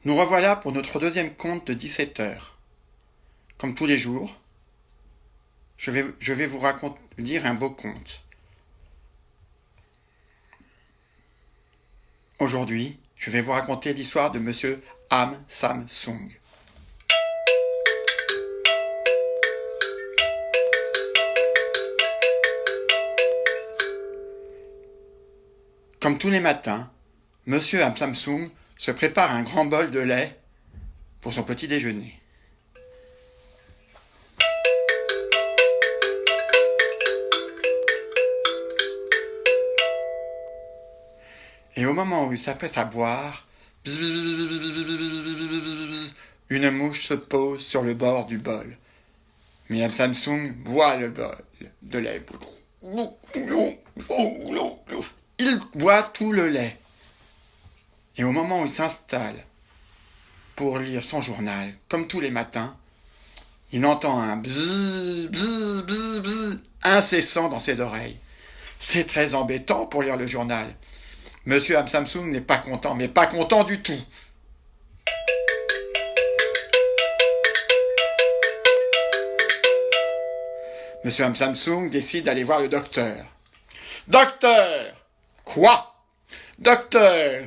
Nous revoilà pour notre deuxième conte de 17 heures. Comme tous les jours, je vais vous lire un beau conte. Aujourd'hui, je vais vous raconter l'histoire de Monsieur Ham Sam-sung. Comme tous les matins, Monsieur Ham Sam-sung se prépare un grand bol de lait pour son petit déjeuner. Et au moment où il s'apprête à boire, une mouche se pose sur le bord du bol. Mais Ham Sam-sung boit le bol de lait. Il boit tout le lait. Et au moment où il s'installe pour lire son journal, comme tous les matins, il entend un bzzz, bzzz, bzzz, bzzz incessant dans ses oreilles. C'est très embêtant pour lire le journal. Monsieur Ham Sam-sung n'est pas content, mais pas content du tout. Monsieur Ham Sam-sung décide d'aller voir le docteur. Docteur! Quoi? Docteur!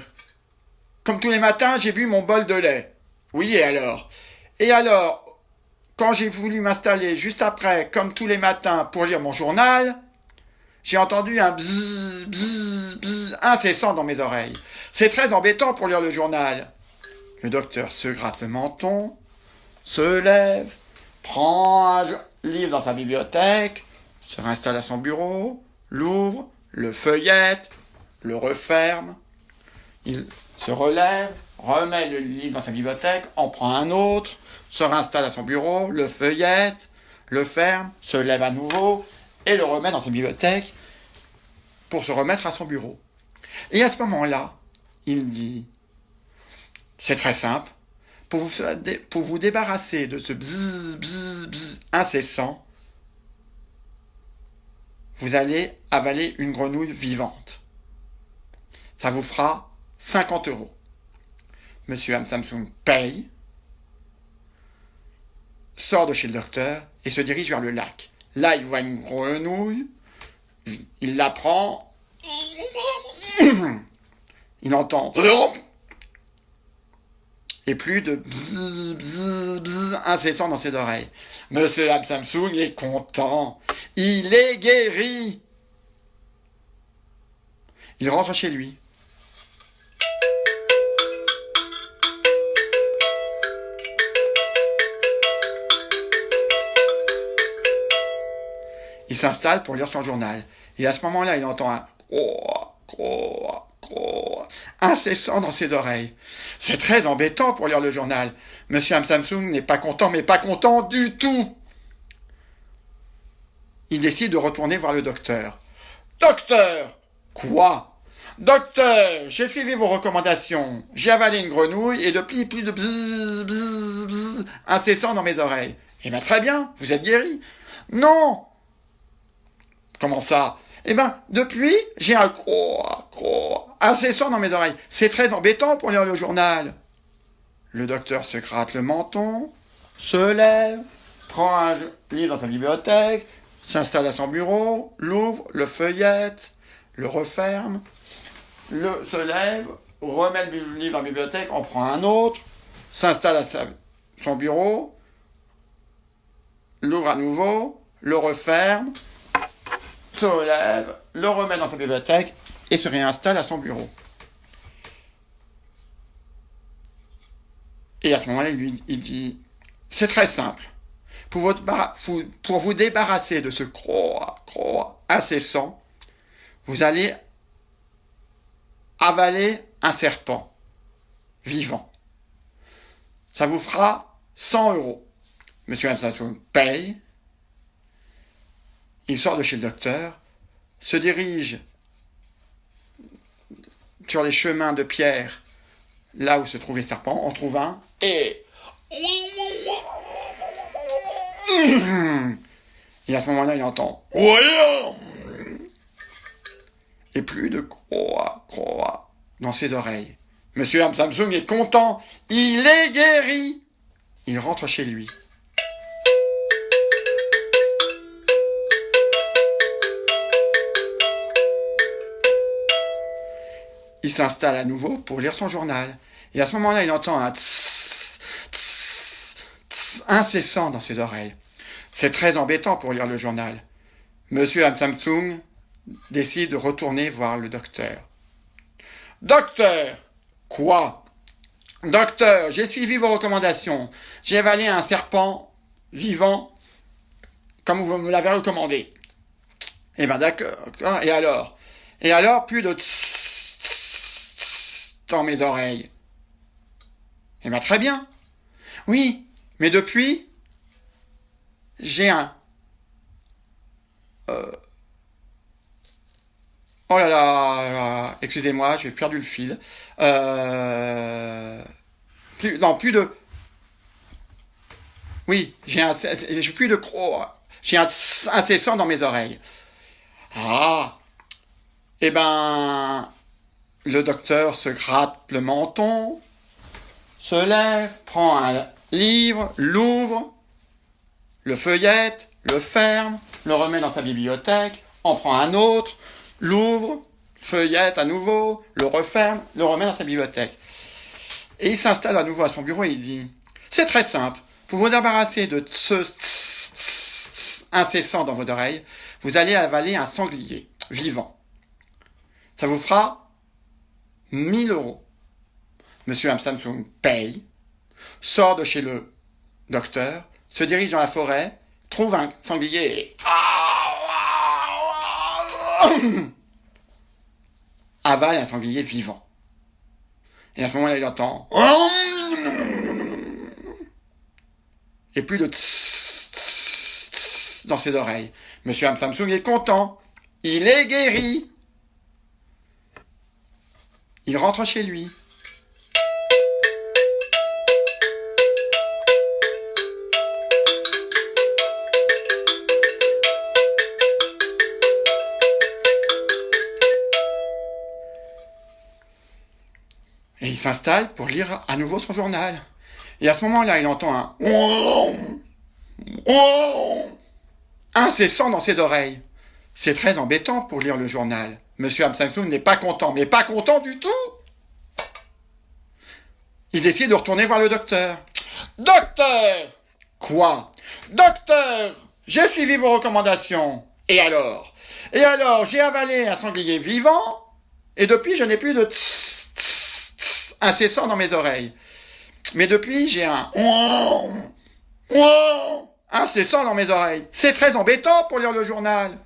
Comme tous les matins, j'ai bu mon bol de lait. Oui, et alors? Et alors, quand j'ai voulu m'installer juste après, comme tous les matins, pour lire mon journal, j'ai entendu un bzzz, bzzz, bzzz incessant dans mes oreilles. C'est très embêtant pour lire le journal. Le docteur se gratte le menton, se lève, prend un livre dans sa bibliothèque, se réinstalle à son bureau, l'ouvre, le feuillette, le referme. Il se relève, remet le livre dans sa bibliothèque, en prend un autre, se réinstalle à son bureau, le feuillette, le ferme, se lève à nouveau et le remet dans sa bibliothèque pour se remettre à son bureau. Et à ce moment-là, il dit, c'est très simple, pour vous débarrasser de ce bzzz, bzzz, bzzz incessant, vous allez avaler une grenouille vivante. Ça vous fera 50 €. Monsieur Ham Sam-sung paye, sort de chez le docteur et se dirige vers le lac. Là, il voit une grenouille, il la prend, il entend et plus de bzzz, bzzz, bzzz incessant dans ses oreilles. Monsieur Ham Sam-sung est content, il est guéri. Il rentre chez lui. Il s'installe pour lire son journal. Et à ce moment-là, il entend un incessant dans ses oreilles. C'est très embêtant pour lire le journal. Monsieur Ham Sam-sung n'est pas content, mais pas content du tout. Il décide de retourner voir le docteur. Docteur! Quoi? Docteur, j'ai suivi vos recommandations. J'ai avalé une grenouille et depuis plus de bzzz, bzzz, bzzz incessant dans mes oreilles. Eh bien, très bien, vous êtes guéri. Non! Comment ça? Eh bien, depuis, j'ai un incessant dans mes oreilles. C'est très embêtant pour lire le journal. Le docteur se gratte le menton, se lève, prend un livre dans sa bibliothèque, s'installe à son bureau, l'ouvre, le feuillette, le referme, se lève, remet le livre dans la bibliothèque, en prend un autre, s'installe à son bureau, l'ouvre à nouveau, le referme, se lève, le remet dans sa bibliothèque et se réinstalle à son bureau. Et à ce moment-là, il dit, c'est très simple. Pour vous débarrasser de ce incessant, vous allez avaler un serpent vivant. Ça vous fera 100 €. Monsieur Ham Sam-sung paye. Il sort de chez le docteur, se dirige sur les chemins de pierre, là où se trouvent les serpents, en trouve un, et à ce moment-là, il entend et plus de croix dans ses oreilles. Monsieur Ham Samsung est content. Il est guéri. Il rentre chez lui. Il s'installe à nouveau pour lire son journal. Et à ce moment-là, il entend un tss, tss, tss, incessant dans ses oreilles. C'est très embêtant pour lire le journal. Monsieur Ham Samsung décide de retourner voir le docteur. Docteur! Quoi? Docteur, j'ai suivi vos recommandations. J'ai avalé un serpent vivant, comme vous me l'avez recommandé. Eh ben d'accord. Et alors? Et alors, plus de tss, tss, tss dans mes oreilles. Eh ben très bien. Oui, mais depuis, j'ai un... Oh là là, excusez-moi, j'ai perdu le fil. Plus de... Oui, j'ai plus de... J'ai un incessant dans mes oreilles. Ah, eh ben, le docteur se gratte le menton, se lève, prend un livre, l'ouvre, le feuillette, le ferme, le remet dans sa bibliothèque, en prend un autre, l'ouvre, feuillette à nouveau, le referme, le remet dans sa bibliothèque. Et il s'installe à nouveau à son bureau et il dit « C'est très simple, pour vous débarrasser de ce incessant dans vos oreilles, vous allez avaler un sanglier vivant. Ça vous fera 1000 euros. » Monsieur Ham Samsung paye, sort de chez le docteur, se dirige dans la forêt, trouve un sanglier et avale un sanglier vivant. Et à ce moment-là, il entend et plus de dans ses oreilles. Monsieur Ham Samsung est content. Il est guéri. Il rentre chez lui. Et il s'installe pour lire à nouveau son journal. Et à ce moment-là, il entend un incessant dans ses oreilles. C'est très embêtant pour lire le journal. Monsieur Ham Samsung n'est pas content, mais pas content du tout. Il décide de retourner voir le docteur. Docteur! Quoi? Docteur! J'ai suivi vos recommandations. Et alors? Et alors, j'ai avalé un sanglier vivant, et depuis, je n'ai plus de incessant dans mes oreilles. Mais depuis, j'ai un incessant dans mes oreilles. C'est très embêtant pour lire le journal.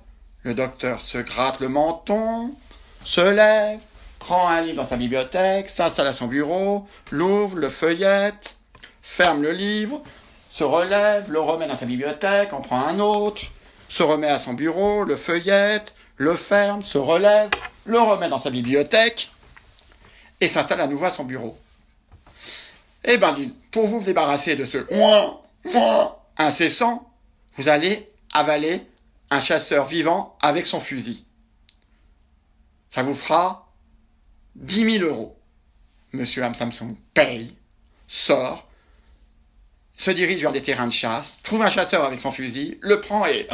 Le docteur se gratte le menton, se lève, prend un livre dans sa bibliothèque, s'installe à son bureau, l'ouvre, le feuillette, ferme le livre, se relève, le remet dans sa bibliothèque, en prend un autre, se remet à son bureau, le feuillette, le ferme, se relève, le remet dans sa bibliothèque, et s'installe à nouveau à son bureau. Eh ben, pour vous débarrasser de ce incessant, vous allez avaler un chasseur vivant avec son fusil. Ça vous fera 10 000 euros. Monsieur Ham Samsung paye, sort, se dirige vers des terrains de chasse, trouve un chasseur avec son fusil, le prend et...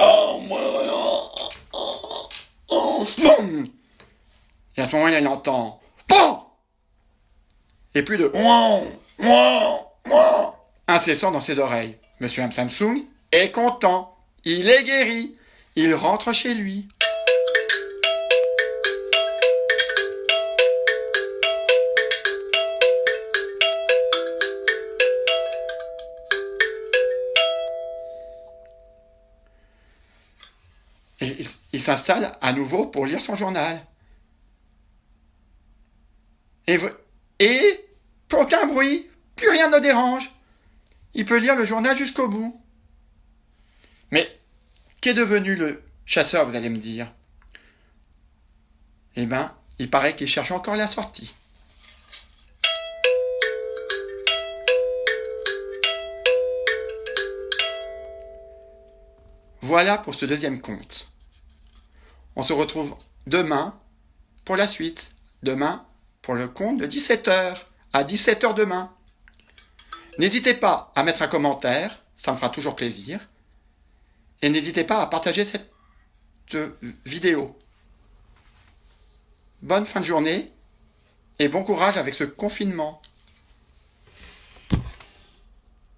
Et à ce moment-là, il entend... Et plus de... incessant dans ses oreilles. Monsieur Ham Samsung est content. Il est guéri. Il rentre chez lui. Et il s'installe à nouveau pour lire son journal. Et plus aucun bruit, plus rien ne le dérange. Il peut lire le journal jusqu'au bout. Mais qu'est devenu le chasseur, vous allez me dire? Eh ben, il paraît qu'il cherche encore la sortie. Voilà pour ce deuxième conte. On se retrouve demain pour la suite. Demain pour le compte de 17h, à 17h demain. N'hésitez pas à mettre un commentaire, ça me fera toujours plaisir. Et n'hésitez pas à partager cette vidéo. Bonne fin de journée et bon courage avec ce confinement.